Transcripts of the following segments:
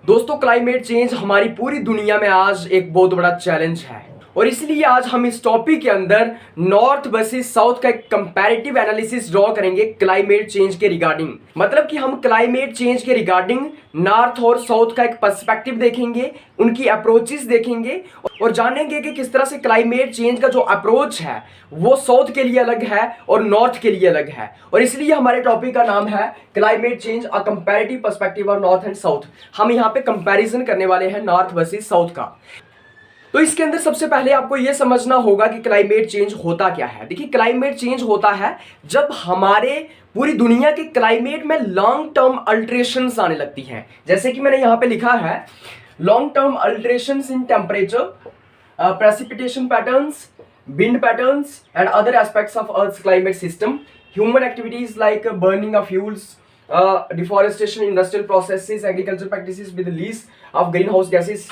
दोस्तों, climate change हमारी पूरी दुनिया में आज एक बहुत बड़ा चैलेंज है और इसलिए आज हम इस टॉपिक के अंदर नॉर्थ वर्सेस साउथ का एक कंपैरेटिव एनालिसिस ड्रॉ करेंगे क्लाइमेट चेंज के रिगार्डिंग। मतलब कि हम क्लाइमेट चेंज के रिगार्डिंग नॉर्थ और साउथ का एक पर्सपेक्टिव देखेंगे, उनकी अप्रोचेस देखेंगे और जानेंगे कि किस तरह से क्लाइमेट चेंज का जो अप्रोच है वो साउथ के लिए अलग है और नॉर्थ के लिए अलग है। और इसलिए हमारे टॉपिक का नाम है climate change a comparative perspective of north and south. हम यहाँ पे कंपैरिजन करने वाले हैं नॉर्थ वर्सेस साउथ का। तो इसके अंदर सबसे पहले आपको यह समझना होगा कि क्लाइमेट चेंज होता क्या है। देखिए, क्लाइमेट चेंज होता है जब हमारे पूरी दुनिया के क्लाइमेट में लॉन्ग टर्म अल्टरेशंस आने लगती हैं। जैसे कि मैंने यहां पे लिखा है long term alterations in temperature, precipitation patterns, wind patterns and other aspects of earth climate system, human activities like burning of fuels, deforestation, industrial processes, agriculture practices with release of green house gases,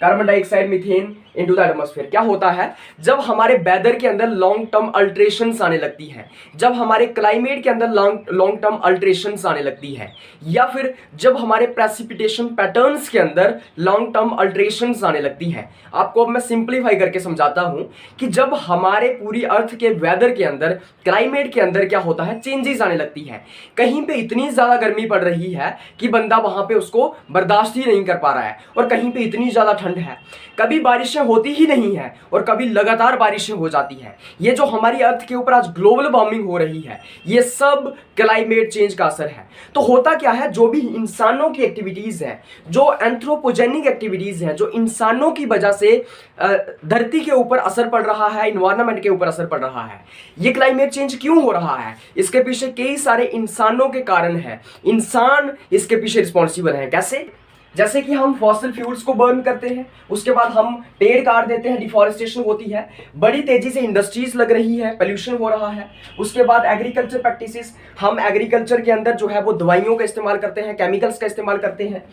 carbon dioxide, methane into the atmosphere. क्या होता है जब हमारे weather के अंदर long term alterations आने लगती हैं, जब हमारे क्लाइमेट के अंदर लॉन्ग टर्म अल्टरेशंस आने लगती है, या फिर जब हमारे प्रेसिपिटेशन पैटर्न्स के अंदर लॉन्ग टर्म अल्टरेशंस आने लगती हैं। आपको अब मैं सिंप्लीफाई करके समझाता हूं कि जब हमारे पूरी अर्थ के वेदर के अंदर, क्लाइमेट के अंदर क्या होता है, चेंजेस आने लगती हैं। कहीं पे इतनी ज्यादा गर्मी पड़ रही है कि बंदा वहां पे उसको बर्दाश्त ही नहीं कर पा रहा है, और कहीं पे इतनी ज्यादा ठंड है, कभी बारिशें होती ही नहीं है और कभी लगातार बारिशें हो जाती हैं। ये जो हमारी अर्थ के ऊपर आज ग्लोबल वार्मिंग हो रही है, ये सब क्लाइमेट चेंज का असर है। तो होता क्या है, जो भी इंसानों की एक्टिविटीज हैं, जो एंथ्रोपोजेनिक एक्टिविटीज हैं, जो इंसानों की वजह से धरती के ऊपर असर पड़ रहा है, इन्वायरमेंट के ऊपर असर पड़ रहा है, ये क्लाइमेट चेंज क्यों हो रहा है, इसके पीछे कई सारे इंसानों के कारण है। इंसान इसके पीछे रिस्पॉन्सिबल है। कैसे? जैसे कि हम फॉसिल फ्यूल्स को बर्न करते हैं, उसके बाद हम पेड़ काट देते हैं, डिफॉरेस्टेशन होती है, बड़ी तेजी से इंडस्ट्रीज लग रही है, पोल्यूशन हो रहा है। उसके बाद एग्रीकल्चर प्रैक्टिसेस, हम एग्रीकल्चर के अंदर जो है वो दवाइयों का इस्तेमाल करते हैं, केमिकल्स का इस्तेमाल करते हैं,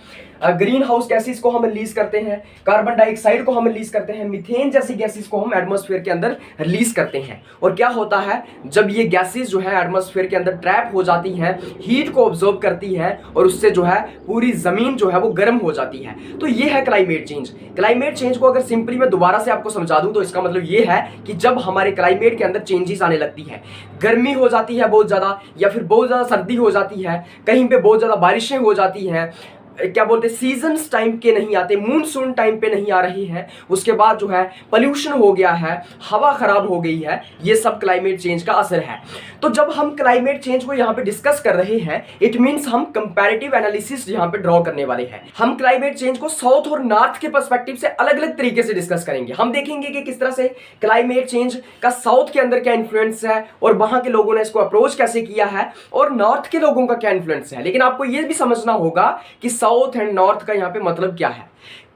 ग्रीन हाउस गैसेस को हम रिलीज करते हैं, कार्बन डाइऑक्साइड को हम रिलीज करते हैं, मीथेन जैसी गैसेस को हम एटमॉस्फेयर के अंदर रिलीज करते हैं। और क्या होता है, जब ये गैसेस जो है एटमॉस्फेयर के अंदर ट्रैप हो जाती हैं, हीट को ऑब्जर्व करती हैं और उससे जो है पूरी जमीन जो है वो गर्म हो जाती है। तो ये है क्लाइमेट चेंज। क्लाइमेट चेंज को अगर सिंपली मैं दोबारा से आपको समझा दूं तो इसका मतलब ये है कि जब हमारे क्लाइमेट के अंदर चेंजेस आने लगती है, गर्मी हो जाती है बहुत ज्यादा, या फिर बहुत ज्यादा सर्दी हो जाती है, कहीं पे बहुत ज्यादा बारिशें हो जाती हैं, क्या बोलते हैं, सीजन्स टाइम के नहीं आते, मूनसून टाइम पे नहीं आ रही है, उसके बाद जो है पोल्यूशन हो गया है, हवा खराब हो गई है, ये सब क्लाइमेट चेंज का असर है। तो जब हम क्लाइमेट चेंज को यहाँ पे डिस्कस कर रहे हैं, इट मींस हम कंपैरेटिव एनालिसिस यहाँ पे ड्रॉ करने वाले हैं। हम क्लाइमेट चेंज को साउथ और नॉर्थ के पर्सपेक्टिव से अलग अलग तरीके से डिस्कस करेंगे। हम देखेंगे कि किस तरह से क्लाइमेट चेंज का साउथ के अंदर क्या इन्फ्लुएंस है और वहां के लोगों ने इसको अप्रोच कैसे किया है, और नॉर्थ के लोगों का क्या इन्फ्लुएंस है। लेकिन आपको यह भी समझना होगा कि साउथ एंड नॉर्थ का यहाँ पे मतलब क्या है,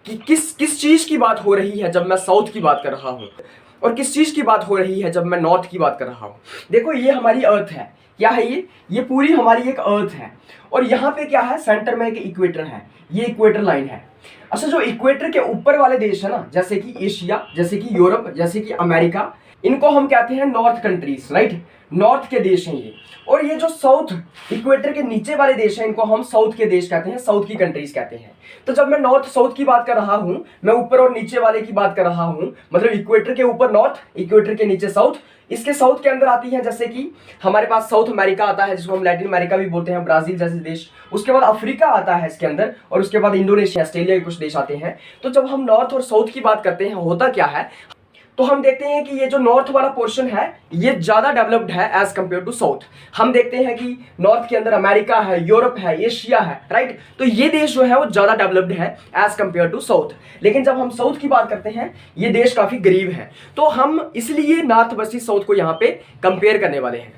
कि किस चीज की बात हो रही है जब मैं साउथ की बात कर रहा हूं और किस चीज की बात हो रही है जब मैं नॉर्थ की बात कर रहा हूं। देखो, ये हमारी अर्थ है। क्या है ये पूरी हमारी एक अर्थ है, और यहाँ पे क्या है, सेंटर में एक इक्वेटर है, ये इक्वेटर लाइन है। अच्छा, जो इक्वेटर के ऊपर वाले देश है ना, जैसे कि एशिया, जैसे कि यूरोप, जैसे कि अमेरिका, इनको हम कहते हैं नॉर्थ कंट्रीज, राइट, नॉर्थ के देश हैं ये। और ये जो साउथ इक्वेटर के नीचे वाले देश हैं, इनको हम साउथ के देश कहते हैं, साउथ की कंट्रीज कहते हैं। तो जब मैं नॉर्थ साउथ की बात कर रहा हूं, मैं ऊपर और नीचे वाले की बात कर रहा हूं, मतलब इक्वेटर के ऊपर नॉर्थ, इक्वेटर के नीचे साउथ। इसके साउथ के अंदर आती है, जैसे कि हमारे पास साउथ अमेरिका आता है, जिसको हम लैटिन अमेरिका भी बोलते हैं, ब्राजील जैसे देश। उसके बाद अफ्रीका आता है इसके अंदर, और उसके बाद इंडोनेशिया, ऑस्ट्रेलिया के कुछ देश आते हैं। तो जब हम नॉर्थ और साउथ की बात करते हैं, होता क्या है, तो हम देखते हैं कि ये जो नॉर्थ वाला पोर्शन है ये ज्यादा डेवलप्ड है एज कंपेयर टू साउथ। हम देखते हैं कि नॉर्थ के अंदर अमेरिका है, यूरोप है, एशिया है, राइट। तो ये देश जो है वो ज्यादा डेवलप्ड है एज कंपेयर टू साउथ। लेकिन जब हम साउथ की बात करते हैं, ये देश काफी गरीब है। तो हम इसलिए नॉर्थ वर्सेस साउथ को यहाँ पे कंपेयर करने वाले हैं।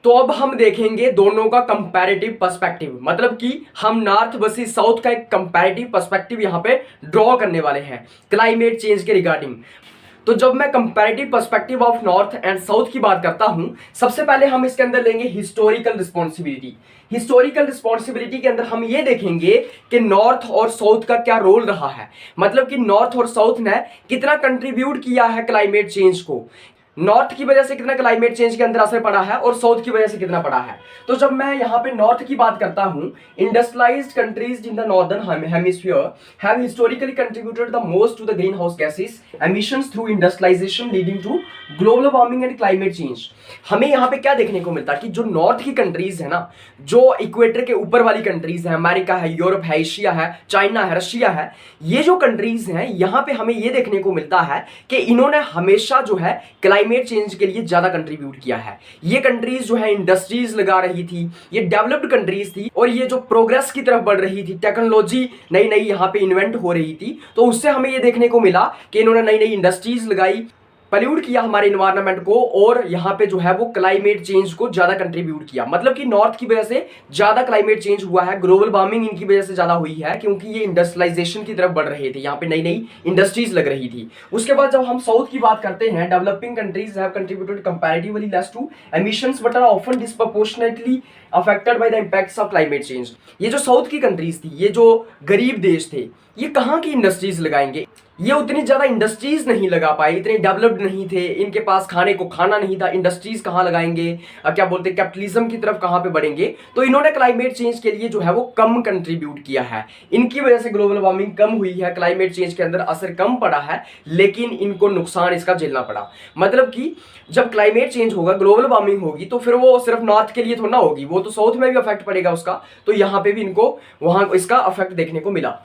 तो अब हम देखेंगे दोनों का कंपैरेटिव पर्सपेक्टिव, मतलब कि हम नॉर्थ वर्सेस साउथ का एक कंपैरेटिव पर्सपेक्टिव यहाँ पे ड्रॉ करने वाले हैं क्लाइमेट चेंज के रिगार्डिंग। तो जब मैं comparative perspective of north and south की बात करता हूं, सबसे पहले हम इसके अंदर लेंगे हिस्टोरिकल रिस्पॉन्सिबिलिटी। हिस्टोरिकल रिस्पॉन्सिबिलिटी के अंदर हम ये देखेंगे कि नॉर्थ और साउथ का क्या रोल रहा है, मतलब कि नॉर्थ और साउथ ने कितना कंट्रीब्यूट किया है क्लाइमेट चेंज को। नॉर्थ की वजह से कितना क्लाइमेट चेंज के अंदर असर पड़ा है और साउथ की वजह से कितना पड़ा है। तो जब मैं यहाँ पे नॉर्थ की बात करता हूँ, industrialised countries in the northern hemisphere have historically contributed the most to the greenhouse gases emissions through industrialisation leading to global warming and climate change. हमें यहाँ पे क्या देखने को मिलता है कि जो नॉर्थ की कंट्रीज है ना, जो इक्वेटर के ऊपर वाली कंट्रीज है, अमेरिका है, यूरोप है, एशिया है, चाइना है, रशिया है, ये जो कंट्रीज हैं यहाँ पे हमें ये देखने को मिलता है कि इन्होंने हमेशा जो है क्लाइमेट चेंज के लिए ज्यादा कंट्रीब्यूट किया है। ये कंट्रीज जो है इंडस्ट्रीज लगा रही थी, ये डेवलप्ड कंट्रीज थी और ये जो प्रोग्रेस की तरफ बढ़ रही थी, टेक्नोलॉजी नई नई यहाँ पे इन्वेंट हो रही थी, तो उससे हमें ये देखने को मिला कि इन्होंने नई नई इंडस्ट्रीज लगाई, पॉल्यूट किया हमारे इन्वायरमेंट को और यहाँ पे जो है वो क्लाइमेट चेंज को ज्यादा कंट्रीब्यूट किया। मतलब कि नॉर्थ की वजह से ज्यादा क्लाइमेट चेंज हुआ है, ग्लोबल वार्मिंग इनकी वजह से ज्यादा हुई है क्योंकि ये इंडस्ट्रियलाइजेशन की तरफ बढ़ रहे थे, यहाँ पे नई नई इंडस्ट्रीज लग रही थी। उसके बाद जब हम साउथ की बात करते हैं, developing countries have contributed comparatively less to emissions but are often disproportionately affected by the impacts of climate change. ये जो साउथ की कंट्रीज थी, ये जो गरीब देश थे, ये कहाँ की इंडस्ट्रीज लगाएंगे? ये उतनी ज्यादा इंडस्ट्रीज नहीं लगा पाए, इतने डेवलप्ड नहीं थे, इनके पास खाने को खाना नहीं था, इंडस्ट्रीज कहाँ लगाएंगे, क्या बोलते हैं कैपिटलिज्म की तरफ कहाँ पे बढ़ेंगे। तो इन्होंने क्लाइमेट चेंज के लिए जो है वो कम कंट्रीब्यूट किया है, इनकी वजह से ग्लोबल वार्मिंग कम हुई है, क्लाइमेट चेंज के अंदर असर कम पड़ा है, लेकिन इनको नुकसान इसका झेलना पड़ा। मतलब कि जब क्लाइमेट चेंज होगा, ग्लोबल वार्मिंग होगी, तो फिर वो सिर्फ नॉर्थ के लिए थोड़ा ना होगी, वो तो साउथ में भी अफेक्ट पड़ेगा उसका, तो यहाँ पे भी इनको वहां इसका अफेक्ट देखने को मिला।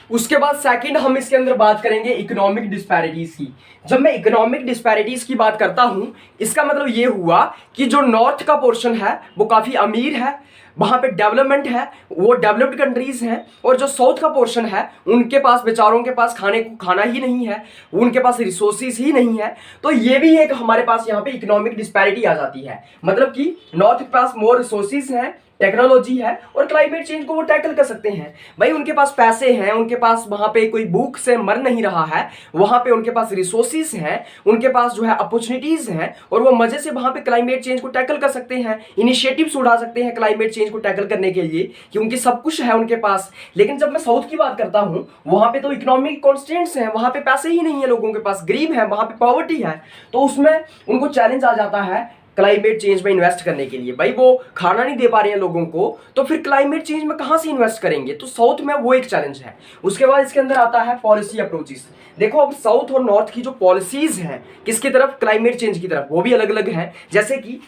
उसके बाद सेकंड हम इसके अंदर बात करेंगे इकोनॉमिक डिस्पैरिटीज की। जब मैं इकोनॉमिक डिस्पैरिटीज की बात करता हूं, इसका मतलब ये हुआ कि जो नॉर्थ का पोर्शन है वो काफी अमीर है, वहां पे डेवलपमेंट है, वो डेवलप्ड कंट्रीज हैं, और जो साउथ का पोर्शन है उनके पास बेचारों के पास खाने को खाना ही नहीं है, उनके पास रिसोर्सेज ही नहीं है। तो ये भी एक हमारे पास यहाँ पे इकोनॉमिक डिस्पैरिटी आ जाती है। मतलब कि नॉर्थ के पास मोर रिसोर्सेज हैं, टेक्नोलॉजी है और क्लाइमेट चेंज को वो टैकल कर सकते हैं। भाई उनके पास पैसे हैं, उनके पास वहां पे कोई भूख से मर नहीं रहा है, वहां पे उनके पास रिसोर्सेज हैं, उनके पास जो है अपॉर्चुनिटीज हैं, और वो मजे से वहां पे क्लाइमेट चेंज को टैकल कर सकते हैं, इनिशिएटिव्स उठा सकते हैं क्लाइमेट चेंज को टैकल करने के लिए, क्योंकि सब कुछ है उनके पास। लेकिन जब मैं साउथ की बात करता हूं, वहां पे तो इकोनॉमिक कॉन्स्टेंट्स हैं, वहां पे पैसे ही नहीं है लोगों के पास, गरीब है, वहां पे पॉवर्टी है, तो उसमें उनको चैलेंज आ जाता है क्लाइमेट चेंज में इन्वेस्ट करने के लिए। भाई वो खाना नहीं दे पा रहे हैं लोगों को, तो फिर क्लाइमेट चेंज में कहां से इन्वेस्ट करेंगे? तो साउथ में वो एक चैलेंज है। उसके बाद इसके अंदर आता है पॉलिसी अप्रोचेस। देखो अब साउथ और नॉर्थ की जो पॉलिसीज हैं किसकी तरफ, क्लाइमेट चेंज की तरफ, वो भी अलग अलग हैं। जैसे कि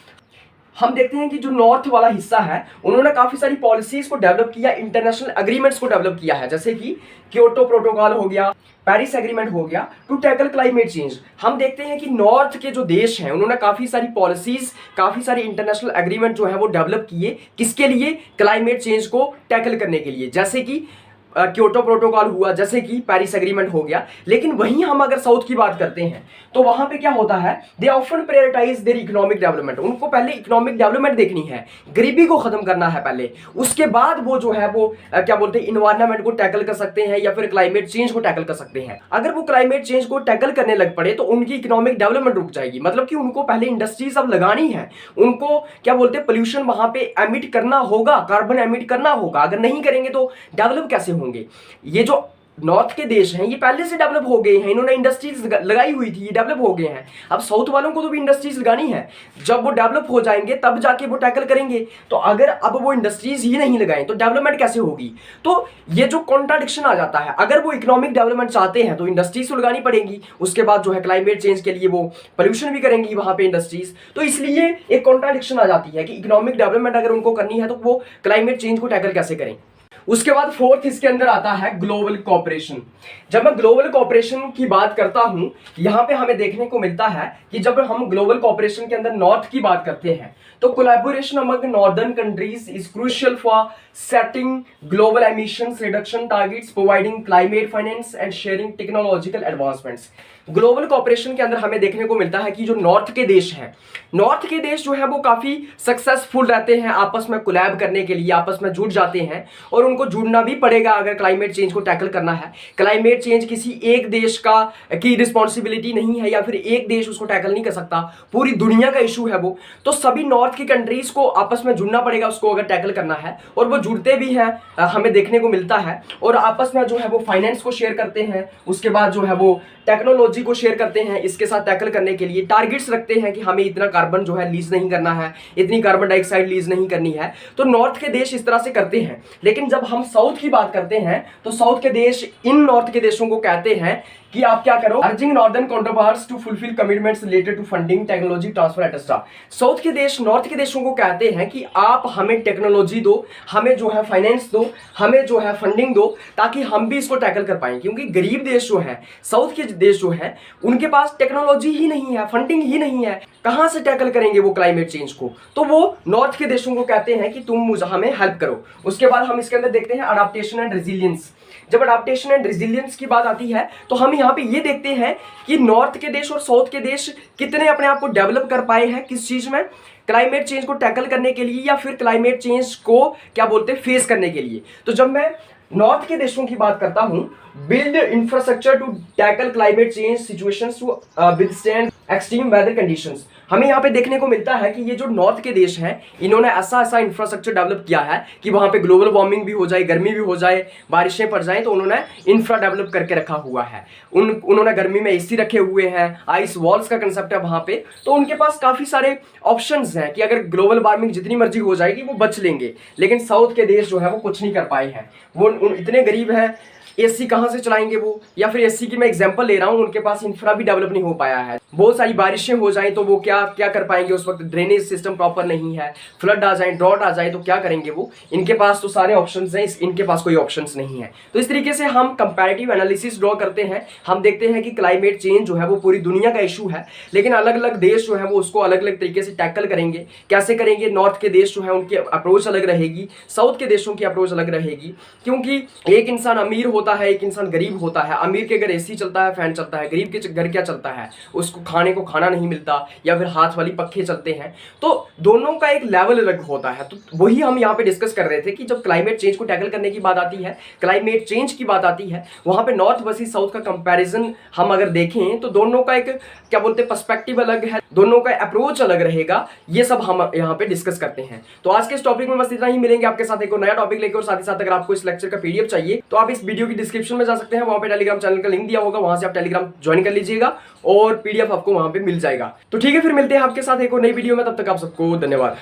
हम देखते हैं कि जो नॉर्थ वाला हिस्सा है उन्होंने काफी सारी पॉलिसीज को डेवलप किया, इंटरनेशनल एग्रीमेंट्स को डेवलप किया है, जैसे कि क्योटो प्रोटोकॉल हो गया, पेरिस एग्रीमेंट हो गया, टू टैकल क्लाइमेट चेंज। हम देखते हैं कि नॉर्थ के जो देश हैं उन्होंने काफी सारी पॉलिसीज, काफी सारी इंटरनेशनल एग्रीमेंट जो है वो डेवलप किए, किसके लिए? क्लाइमेट चेंज को टैकल करने के लिए, जैसे कि क्योटो प्रोटोकॉल हुआ, जैसे कि पेरिस एग्रीमेंट हो गया। लेकिन वहीं हम अगर साउथ की बात करते हैं तो वहां पे क्या होता है, they often prioritise their economic development. उनको पहले इकोनॉमिक डेवलपमेंट देखनी है, गरीबी को खत्म करना है पहले, उसके बाद वो जो है वो क्या बोलते हैं इन्वायरमेंट को टैकल कर सकते हैं या फिर क्लाइमेट चेंज को टैकल कर सकते हैं। अगर वो क्लाइमेट चेंज को टैकल करने लग पड़े तो उनकी इकोनॉमिक डेवलपमेंट रुक जाएगी। मतलब कि उनको पहले इंडस्ट्रीज अब लगानी है, उनको क्या बोलते हैं पोल्यूशन वहां पे एमिट करना होगा, कार्बन एमिट करना होगा। अगर नहीं करेंगे तो डेवलप कैसे होंगे? ये जो नॉर्थ के देश हैं ये पहले से डेवलप हो गए हैं, इन्होंने इंडस्ट्रीज लगाई हुई थी, ये डेवलप हो गए हैं। अब साउथ वालों को तो भी इंडस्ट्रीज लगानी है, जब वो डेवलप हो जाएंगे तब जाके वो टैकल करेंगे। तो अगर अब वो इंडस्ट्रीज ही नहीं लगाएं तो डेवलपमेंट कैसे होगी? तो ये जो कॉन्ट्राडिक्शन आ जाता है, अगर वो इकोनॉमिक डेवलपमेंट चाहते हैं तो इंडस्ट्रीज तो लगानी पड़ेगी, उसके बाद जो है क्लाइमेट चेंज के लिए वो पोल्यूशन भी करेंगी वहां पे इंडस्ट्रीज। तो इसलिए एक कॉन्ट्राडिक्शन आ जाती है कि इकोनॉमिक डेवलपमेंट अगर उनको करनी है तो वो क्लाइमेट चेंज को टैकल कैसे करें। उसके बाद फोर्थ इसके अंदर आता है ग्लोबल कोऑपरेशन। जब मैं ग्लोबल कोऑपरेशन की बात करता हूं, यहां पे हमें देखने को मिलता है कि जब हम ग्लोबल कोऑपरेशन के अंदर नॉर्थ की बात करते हैं तो collaboration among northern countries is crucial for setting global emissions reduction targets, providing climate finance and sharing technological advancements. Global cooperation के अंदर हमें देखने को मिलता है कि जो नॉर्थ के देश हैं, नॉर्थ के देश जो है वो काफी सक्सेसफुल रहते हैं, आपस में कोलैब करने के लिए आपस में जुट जाते हैं और उनको को जुड़ना भी पड़ेगा अगर क्लाइमेट चेंज को टैकल करना है। क्लाइमेट चेंज किसी एक देश की रिस्पॉन्सिबिलिटी नहीं है या फिर एक देश उसको टैकल नहीं कर सकता, पूरी दुनिया का इशू है वो। तो सभी नॉर्थ की कंट्रीज को आपस में जुड़ना पड़ेगा उसको अगर टैकल करना है, और वो जुड़ते भी हैं, हमें देखने को मिलता है। और आपस में जो है वो फाइनेंस को शेयर करते हैं, उसके बाद जो है वो टेक्नोलॉजी को शेयर करते हैं, इसके साथ टैकल करने के लिए टारगेट्स रखते हैं कि हमें इतना कार्बन जो है लीज नहीं करना है, इतनी कार्बन डाइऑक्साइड लीज नहीं करनी है। तो नॉर्थ के देश इस तरह से करते हैं। लेकिन जब हम साउथ की बात करते हैं तो साउथ के देश इन नॉर्थ के देशों को कहते हैं कि आप क्या करो, urging northern counterparts to fulfil commitments related to funding, technology transfer etcetera. South के देश नॉर्थ के देशों को कहते हैं कि आप हमें टेक्नोलॉजी दो, हमें जो है फाइनेंस दो, हमें जो है फंडिंग दो, ताकि हम भी इसको टैकल कर पाएं। क्योंकि गरीब देश जो है, साउथ के देश जो है, उनके पास टेक्नोलॉजी ही नहीं है, फंडिंग ही नहीं है, कहां से टैकल करेंगे वो क्लाइमेट चेंज को। तो वो नॉर्थ के देशों को कहते हैं कि तुम मुझे हमें हेल्प करो। उसके बाद हम इसके अंदर देखते हैं अडाप्टेशन एंड रेजिलियंस। जब अडाप्टेशन एंड रेजिलियंस की बात आती है तो हम यहाँ पे ये देखते हैं कि नॉर्थ के देश और साउथ के देश कितने अपने आप को डेवलप कर पाए हैं, किस चीज में, क्लाइमेट चेंज को टैकल करने के लिए या फिर क्लाइमेट चेंज को क्या बोलते हैं फेस करने के लिए। तो जब मैं नॉर्थ के देशों की बात करता हूं, build infrastructure to tackle climate change situations to withstand extreme weather conditions. हमें यहाँ पे देखने को मिलता है कि ये जो नॉर्थ के देश हैं, इन्होंने ऐसा इंफ्रास्ट्रक्चर डेवलप किया है कि वहाँ पे ग्लोबल वार्मिंग भी हो जाए, गर्मी भी हो जाए, बारिशें पड़ जाएं, तो उन्होंने इंफ्रा डेवलप करके रखा हुआ है। उन्होंने गर्मी में एसी रखे हुए हैं, आइस वॉल्स का कंसेप्ट है वहाँ पे। तो उनके पास काफ़ी सारे ऑप्शंस हैं कि अगर ग्लोबल वार्मिंग जितनी मर्जी हो जाएगी वो बच लेंगे। लेकिन साउथ के देश जो है वो कुछ नहीं कर पाए हैं, वो इतने गरीब हैं, एसी कहां से चलाएंगे वो। या फिर एसी की मैं एग्जांपल ले रहा हूं, उनके पास इंफ्रा भी डेवलप नहीं हो पाया है। बहुत सारी बारिशें हो जाएं तो वो क्या क्या कर पाएंगे उस वक्त, ड्रेनेज सिस्टम प्रॉपर नहीं है, फ्लड आ जाए, ड्रॉट आ जाए तो क्या करेंगे वो। इनके पास तो सारे ऑप्शंस हैं, इनके पास कोई ऑप्शंस नहीं है। तो इस तरीके से हम कंपैरेटिव एनालिसिस ड्रॉ करते हैं। हम देखते हैं कि क्लाइमेट चेंज जो है वो पूरी दुनिया का इशू है, लेकिन अलग अलग देश जो है वो उसको अलग अलग तरीके से टैकल करेंगे। कैसे करेंगे, नॉर्थ के देश जो है उनकी अप्रोच अलग रहेगी, साउथ के देशों की अप्रोच अलग रहेगी। क्योंकि एक इंसान अमीर होता है, एक इंसान गरीब होता है। अमीर के घर एसी चलता है, फैन चलता है, गरीब के घर क्या चलता है, उसको खाने को खाना नहीं मिलता या फिर हाथ वाली पक्खे चलते हैं। तो दोनों का एक लेवल अलग होता है। तो वही हम यहाँ पे डिस्कस कर रहे थे कि जब क्लाइमेट चेंज को टैकल करने की बात आती है, क्लाइमेट चेंज की बात आती है, वहां पे नॉर्थ वर्सेस साउथ का कंपैरिजन हम अगर देखें तो दोनों का एक क्या बोलते हैं पर्सपेक्टिव अलग है, दोनों का अप्रोच अलग रहेगा। ये सब हम यहाँ पे डिस्कस करते हैं। तो आज के इस टॉपिक में बस इतना ही। मिलेंगे आपके साथ एक और नया टॉपिक लेकर। और साथ ही साथ अगर आपको इस लेक्चर का पीडीएफ चाहिए तो आप इस वीडियो की डिस्क्रिप्शन में जा सकते हैं, वहां पे टेलीग्राम चैनल का लिंक दिया होगा, वहां से आप टेलीग्राम ज्वाइन कर लीजिएगा और पीडीएफ आपको वहां पे मिल जाएगा। तो ठीक है, फिर मिलते हैं आपके साथ एक और नई वीडियो में। तब तक आप सबको धन्यवाद।